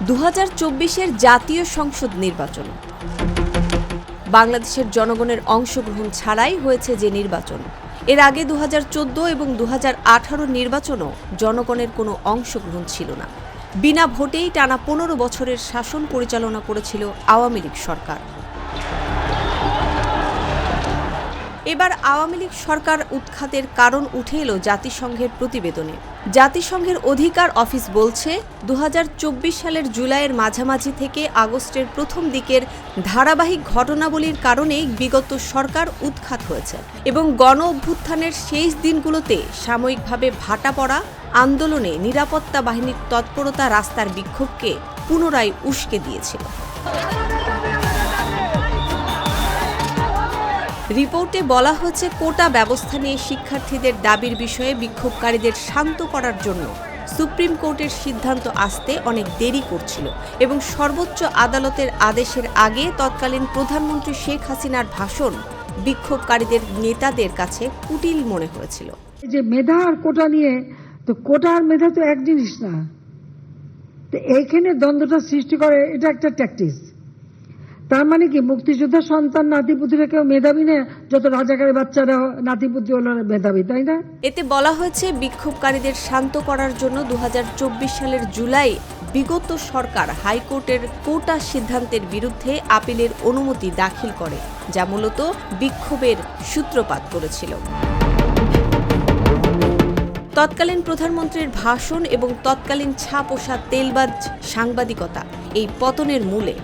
2024-এর জাতীয় সংসদ নির্বাচন। বাংলাদেশের জনগণের অংশগ্রহণ ছাড়াই হয়েছে যে নির্বাচন। এর আগে 2014 এবং 2018 নির্বাচনও জনগণের কোনো অংশগ্রহণ ছিল না। বিনা ভোটেই টানা 15 বছরের শাসন পরিচালনা করেছিল আওয়ামী লীগ সরকার। এবার আওয়ামী লীগ সরকার উৎখাতের কারণ উঠে এলো জাতিসংঘের প্রতিবেদনে। জাতিসংঘের অধিকার অফিস বলছে, 2024 সালের জুলাইয়ের মাঝামাঝি থেকে আগস্টের প্রথম দিকের ধারাবাহিক ঘটনাবলীর কারণেই বিগত সরকার উৎখাত হয়েছে এবং গণ অভ্যুত্থানের শেষ দিনগুলোতে সাময়িকভাবে ভাটা পড়া আন্দোলনে নিরাপত্তা বাহিনীর তৎপরতা রাস্তার বিক্ষোভকে পুনরায় উস্কে দিয়েছিল। রিপোর্টে বলা হয়েছে, কোটা ব্যবস্থা নিয়ে শিক্ষার্থীদের দাবির বিষয়ে বিক্ষোভকারীদের শান্ত করার জন্য সুপ্রিম কোর্টের সিদ্ধান্ত আসতে অনেক দেরি করছিল এবং সর্বোচ্চ আদালতের আদেশের আগে তৎকালীন প্রধানমন্ত্রী শেখ হাসিনার ভাষণ বিক্ষোভকারীদের নেতাদের কাছে কুটিল মনে হয়েছিল। যে মেধা আর কোটা নিয়ে, তো কোটা আর মেধা তো এক জিনিস না, তো এইখানে দ্বন্দ্বটা সৃষ্টি করে, এটা একটা ট্যাকটিস। তার মানে কি মুক্তিযোদ্ধার সন্তান নাতিপুতিরা কেউ মেধাবী না, যত রাজাকারের বাচ্চারা নাতিপুতি হলো মেধাবী, তাই না? এতে বলা হয়েছে, বিক্ষোভকারীদের শান্ত করার জন্য 2024 সালের জুলাই বিগত সরকার হাইকোর্টের কোটা সিদ্ধান্তের বিরুদ্ধে আপিলের অনুমতি দাখিল করে, যা মূলত বিক্ষোভের সূত্রপাত করেছিল। তৎকালীন প্রধানমন্ত্রীর ভাষণ এবং তৎকালীন ছাপোষা তেলবাজ সাংবাদিকতা এই পতনের মূলে।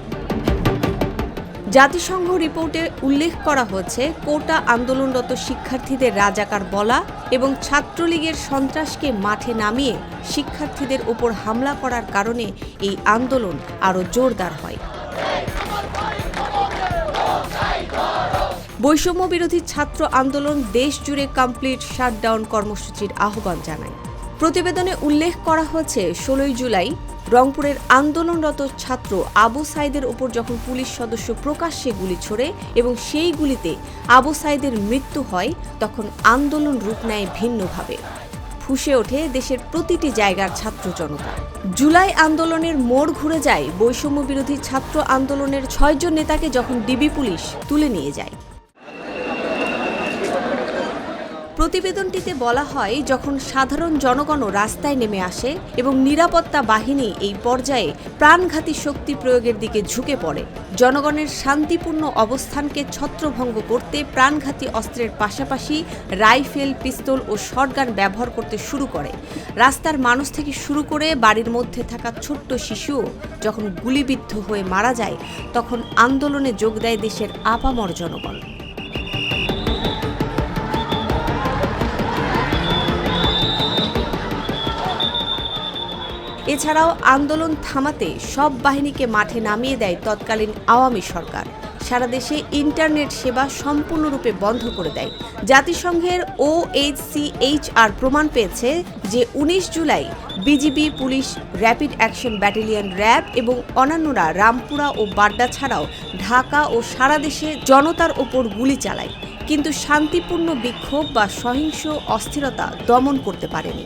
জাতিসংঘ রিপোর্টে উল্লেখ করা হয়েছে, কোটা আন্দোলনরত শিক্ষার্থীদের রাজাকার বলা এবং ছাত্রলীগের সন্ত্রাসকে মাঠে নামিয়ে শিক্ষার্থীদের উপর হামলা করার কারণে এই আন্দোলন আরও জোরদার হয়। বৈষম্য বিরোধী ছাত্র আন্দোলন দেশ জুড়ে কমপ্লিট শাটডাউন কর্মসূচির আহ্বান জানায়। প্রতিবেদনে উল্লেখ করা হয়েছে, 16 জুলাই রংপুরের আন্দোলনরত ছাত্র আবু সাইদের উপর যখন পুলিশ সদস্য প্রকাশ্যে গুলি ছোড়ে এবং সেই গুলিতে আবু সাইদের মৃত্যু হয়, তখন আন্দোলন রূপ নেয় ভিন্নভাবে। ফুঁসে ওঠে দেশের প্রতিটি জায়গার ছাত্র জনতা। জুলাই আন্দোলনের মোড় ঘুরে যায় বৈষম্য বিরোধী ছাত্র আন্দোলনের 6 জন নেতাকে যখন ডিবি পুলিশ তুলে নিয়ে যায়। প্রতিবেদনটিতে বলা হয়, যখন সাধারণ জনগণও রাস্তায় নেমে আসে এবং নিরাপত্তা বাহিনী এই পর্যায়ে প্রাণঘাতী শক্তি প্রয়োগের দিকে ঝুঁকে পড়ে, জনগণের শান্তিপূর্ণ অবস্থানকে ছত্রভঙ্গ করতে প্রাণঘাতী অস্ত্রের পাশাপাশি রাইফেল, পিস্তল ও শটগান ব্যবহার করতে শুরু করে। রাস্তার মানুষ থেকে শুরু করে বাড়ির মধ্যে থাকা ছোট্ট শিশুও যখন গুলিবিদ্ধ হয়ে মারা যায়, তখন আন্দোলনে যোগ দেয় দেশের আপামর জনগণ। এছাড়াও আন্দোলন থামাতে সব বাহিনীকে মাঠে নামিয়ে দেয় তৎকালীন আওয়ামী সরকার। সারা দেশে ইন্টারনেট সেবা সম্পূর্ণরূপে বন্ধ করে দেয়। জাতিসংঘের OHCHR প্রমাণ পেয়েছে যে 19 July BGB, police, rapid action battalion RAB এবং অন্যান্যরা রামপুরা ও বাড্ডা ছাড়াও ঢাকা ও সারা দেশে জনতার ওপর গুলি চালায়, কিন্তু শান্তিপূর্ণ বিক্ষোভ বা সহিংস অস্থিরতা দমন করতে পারেনি।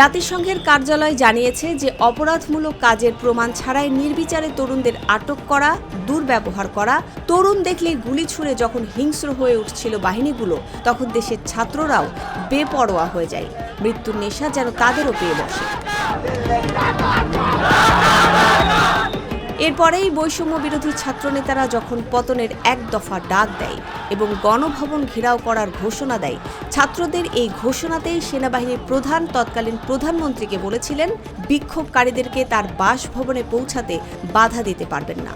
জাতিসংঘের কার্যালয় জানিয়েছে যে অপরাধমূলক কাজের প্রমাণ ছাড়াই নির্বিচারে তরুণদের আটক করা, দুর্ব্যবহার করা, তরুণ দেখলে গুলি ছুড়ে যখন হিংস্র হয়ে উঠছিল বাহিনীগুলো, তখন দেশের ছাত্ররাও বেপরোয়া হয়ে যায়। মৃত্যুর নেশা যেন তাদেরও পেয়ে বসে। এরপরেই বৈষম্য বিরোধী ছাত্রনেতারা যখন পতনের এক দফা ডাক দেয় এবং গণভবন ঘেরাও করার ঘোষণা দেয়, ছাত্রদের এই ঘোষণাতেই সেনাবাহিনীর প্রধান তৎকালীন প্রধানমন্ত্রীকে বলেছিলেন, বিক্ষোভকারীদেরকে তার বাসভবনে পৌঁছাতে বাধা দিতে পারবেন না।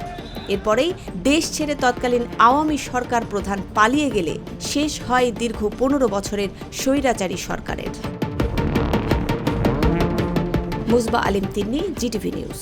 এরপরেই দেশ ছেড়ে তৎকালীন আওয়ামী সরকার প্রধান পালিয়ে গেলে শেষ হয় দীর্ঘ 15 বছরের স্বৈরাচারী সরকারের। মুসবা আলিম তিন্নি, জিটিভি নিউজ।